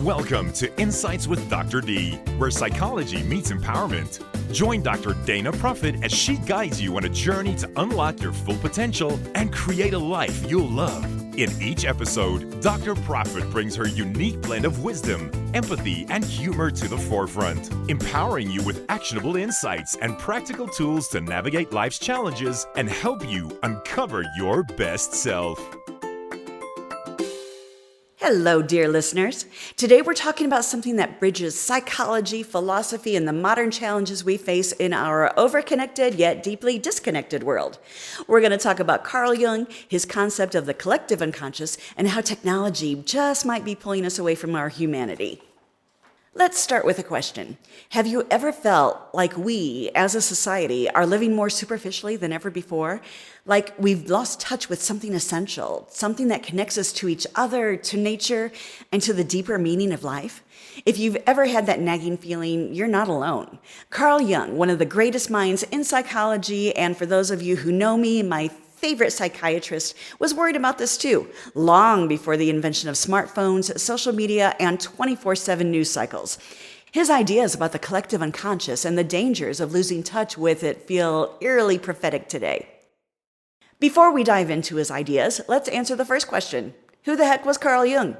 Welcome to Insights with Dr. D, where psychology meets empowerment. Join Dr. Dana Prophet as she guides you on a journey to unlock your full potential and create a life you'll love. In each episode, Dr. Prophet brings her unique blend of wisdom, empathy, and humor to the forefront, empowering you with actionable insights and practical tools to navigate life's challenges and help you uncover your best self. Hello, dear listeners. Today we're talking about something that bridges psychology, philosophy, and the modern challenges we face in our overconnected yet deeply disconnected world. We're going to talk about Carl Jung, his concept of the collective unconscious, and how technology just might be pulling us away from our humanity. Let's start with a question. Have you ever felt like we, as a society, are living more superficially than ever before? Like we've lost touch with something essential, something that connects us to each other, to nature, and to the deeper meaning of life? If you've ever had that nagging feeling, you're not alone. Carl Jung, one of the greatest minds in psychology, and for those of you who know me, my favorite psychiatrist, was worried about this too, long before the invention of smartphones, social media, and 24/7 news cycles. His ideas about the collective unconscious and the dangers of losing touch with it feel eerily prophetic today. Before we dive into his ideas, let's answer the first question. Who the heck was Carl Jung?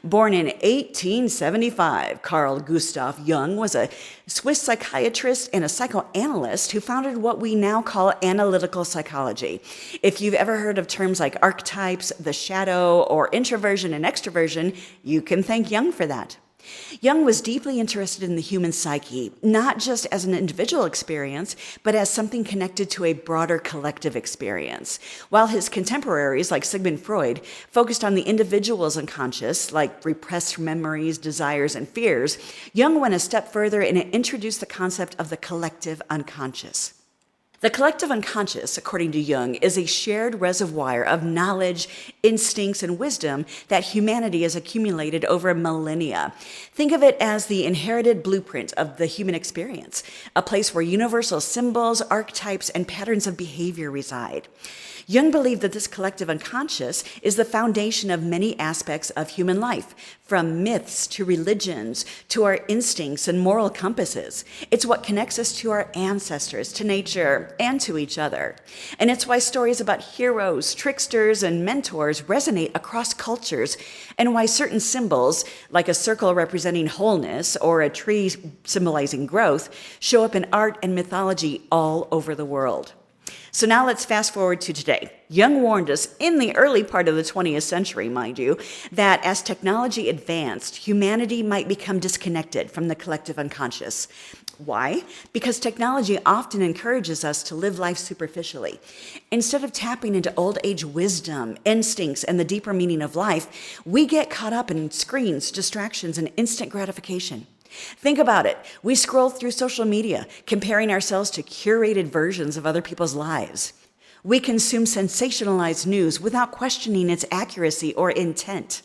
Born in 1875, Carl Gustav Jung was a Swiss psychiatrist and a psychoanalyst who founded what we now call analytical psychology. If you've ever heard of terms like archetypes, the shadow, or introversion and extroversion, you can thank Jung for that. Jung was deeply interested in the human psyche, not just as an individual experience, but as something connected to a broader collective experience. While his contemporaries, like Sigmund Freud, focused on the individual's unconscious, like repressed memories, desires, and fears, Jung went a step further and introduced the concept of the collective unconscious. The collective unconscious, according to Jung, is a shared reservoir of knowledge, instincts, and wisdom that humanity has accumulated over millennia. Think of it as the inherited blueprint of the human experience, a place where universal symbols, archetypes, and patterns of behavior reside. Jung believed that this collective unconscious is the foundation of many aspects of human life, from myths to religions to our instincts and moral compasses. It's what connects us to our ancestors, to nature, and to each other. And it's why stories about heroes, tricksters, and mentors resonate across cultures, and why certain symbols, like a circle representing wholeness or a tree symbolizing growth, show up in art and mythology all over the world. So now let's fast forward to today. Jung warned us in the early part of the 20th century, mind you, that as technology advanced, humanity might become disconnected from the collective unconscious. Why? Because technology often encourages us to live life superficially. Instead of tapping into old age wisdom, instincts, and the deeper meaning of life, we get caught up in screens, distractions, and instant gratification. Think about it. We scroll through social media, comparing ourselves to curated versions of other people's lives. We consume sensationalized news without questioning its accuracy or intent.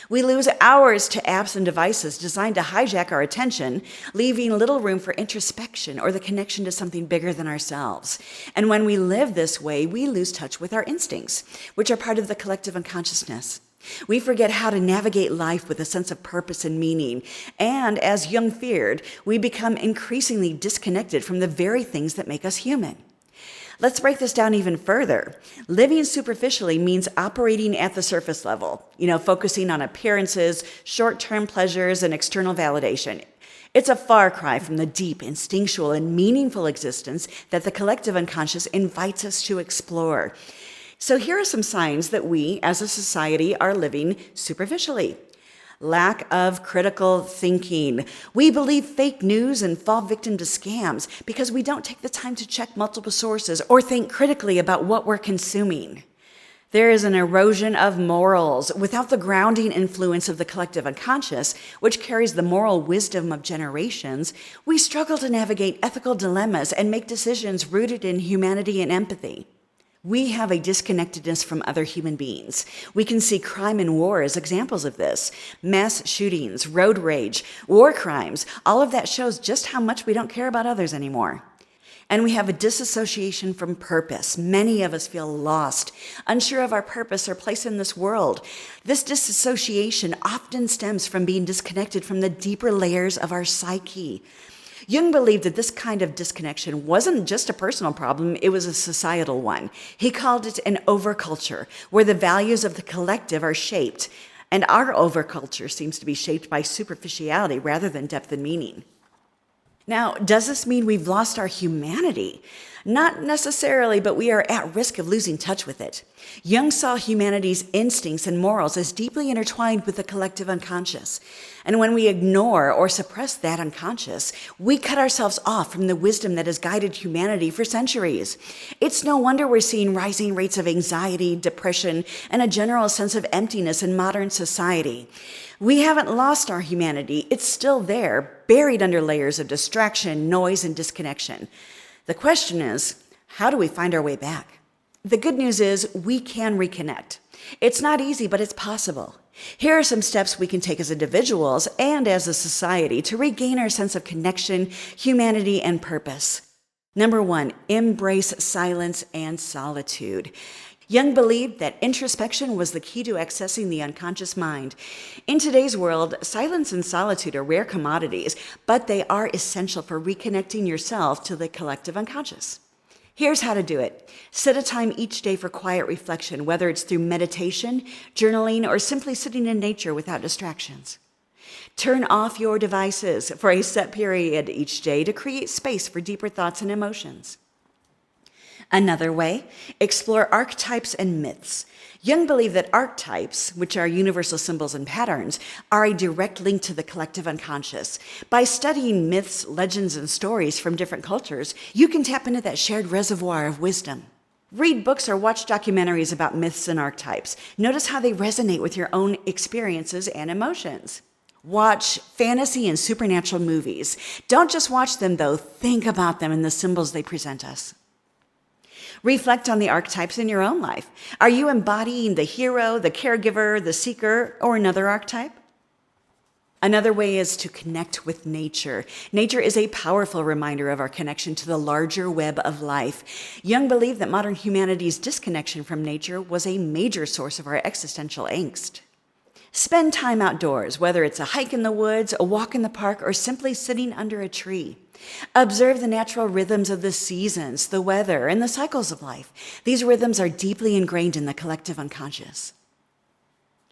We lose hours to apps and devices designed to hijack our attention, leaving little room for introspection or the connection to something bigger than ourselves. And when we live this way, we lose touch with our instincts, which are part of the collective unconsciousness. We forget how to navigate life with a sense of purpose and meaning. And as Jung feared, we become increasingly disconnected from the very things that make us human. Let's break this down even further. Living superficially means operating at the surface level, focusing on appearances, short-term pleasures, and external validation. It's a far cry from the deep, instinctual, and meaningful existence that the collective unconscious invites us to explore. So here are some signs that we, as a society, are living superficially. Lack of critical thinking. We believe fake news and fall victim to scams because we don't take the time to check multiple sources or think critically about what we're consuming. There is an erosion of morals. Without the grounding influence of the collective unconscious, which carries the moral wisdom of generations, we struggle to navigate ethical dilemmas and make decisions rooted in humanity and empathy. We have a disconnectedness from other human beings. We can see crime and war as examples of this. Mass shootings, road rage, war crimes, all of that shows just how much we don't care about others anymore. And we have a disassociation from purpose. Many of us feel lost, unsure of our purpose or place in this world. This disassociation often stems from being disconnected from the deeper layers of our psyche. Jung believed that this kind of disconnection wasn't just a personal problem, it was a societal one. He called it an overculture, where the values of the collective are shaped, and our overculture seems to be shaped by superficiality rather than depth and meaning. Now, does this mean we've lost our humanity? Not necessarily, but we are at risk of losing touch with it. Jung saw humanity's instincts and morals as deeply intertwined with the collective unconscious. And when we ignore or suppress that unconscious, we cut ourselves off from the wisdom that has guided humanity for centuries. It's no wonder we're seeing rising rates of anxiety, depression, and a general sense of emptiness in modern society. We haven't lost our humanity. It's still there, buried under layers of distraction, noise, and disconnection. The question is, how do we find our way back? The good news is we can reconnect. It's not easy, but it's possible. Here are some steps we can take as individuals and as a society to regain our sense of connection, humanity, and purpose. Number 1, embrace silence and solitude. Jung believed that introspection was the key to accessing the unconscious mind. In today's world, silence and solitude are rare commodities, but they are essential for reconnecting yourself to the collective unconscious. Here's how to do it. Set a time each day for quiet reflection, whether it's through meditation, journaling, or simply sitting in nature without distractions. Turn off your devices for a set period each day to create space for deeper thoughts and emotions. Another way, explore archetypes and myths. Jung believed that archetypes, which are universal symbols and patterns, are a direct link to the collective unconscious. By studying myths, legends, and stories from different cultures, you can tap into that shared reservoir of wisdom. Read books or watch documentaries about myths and archetypes. Notice how they resonate with your own experiences and emotions. Watch fantasy and supernatural movies. Don't just watch them, though. Think about them and the symbols they present us. Reflect on the archetypes in your own life. Are you embodying the hero, the caregiver, the seeker, or another archetype? Another way is to connect with nature. Nature is a powerful reminder of our connection to the larger web of life. Jung believed that modern humanity's disconnection from nature was a major source of our existential angst. Spend time outdoors, whether it's a hike in the woods, a walk in the park, or simply sitting under a tree. Observe the natural rhythms of the seasons, the weather, and the cycles of life. These rhythms are deeply ingrained in the collective unconscious.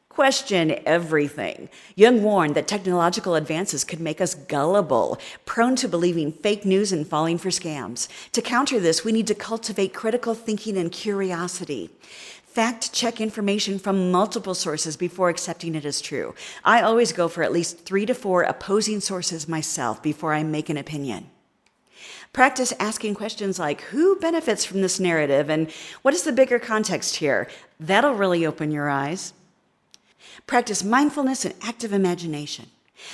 Question everything. Jung warned that technological advances could make us gullible, prone to believing fake news and falling for scams. To counter this, we need to cultivate critical thinking and curiosity. Fact-check information from multiple sources before accepting it as true. I always go for at least 3 to 4 opposing sources myself before I make an opinion. Practice asking questions like, who benefits from this narrative and what is the bigger context here? That'll really open your eyes. Practice mindfulness and active imagination.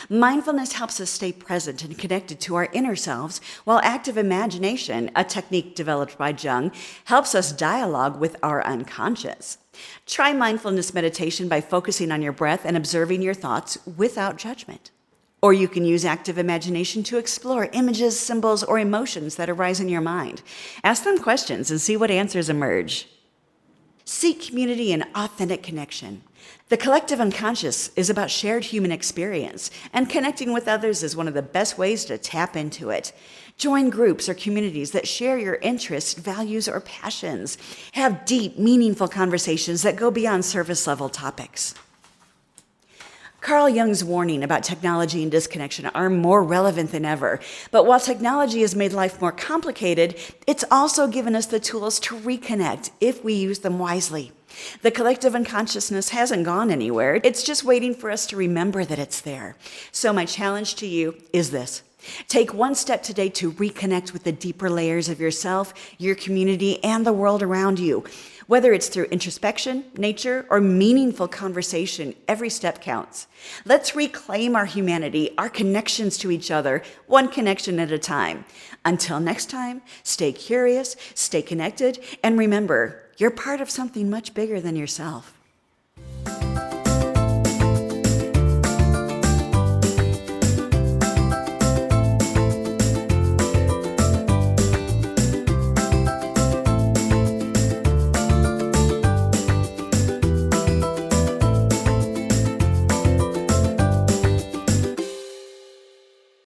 Mindfulness helps us stay present and connected to our inner selves, while active imagination, a technique developed by Jung, helps us dialogue with our unconscious. Try mindfulness meditation by focusing on your breath and observing your thoughts without judgment. Or you can use active imagination to explore images, symbols, or emotions that arise in your mind. Ask them questions and see what answers emerge. Seek community and authentic connection. The collective unconscious is about shared human experience, and connecting with others is one of the best ways to tap into it. Join groups or communities that share your interests, values, or passions. Have deep, meaningful conversations that go beyond surface-level topics. Carl Jung's warning about technology and disconnection are more relevant than ever. But while technology has made life more complicated, it's also given us the tools to reconnect if we use them wisely. The collective unconsciousness hasn't gone anywhere. It's just waiting for us to remember that it's there. So my challenge to you is this. Take one step today to reconnect with the deeper layers of yourself, your community, and the world around you. Whether it's through introspection, nature, or meaningful conversation, every step counts. Let's reclaim our humanity, our connections to each other, one connection at a time. Until next time, stay curious, stay connected, and remember, you're part of something much bigger than yourself.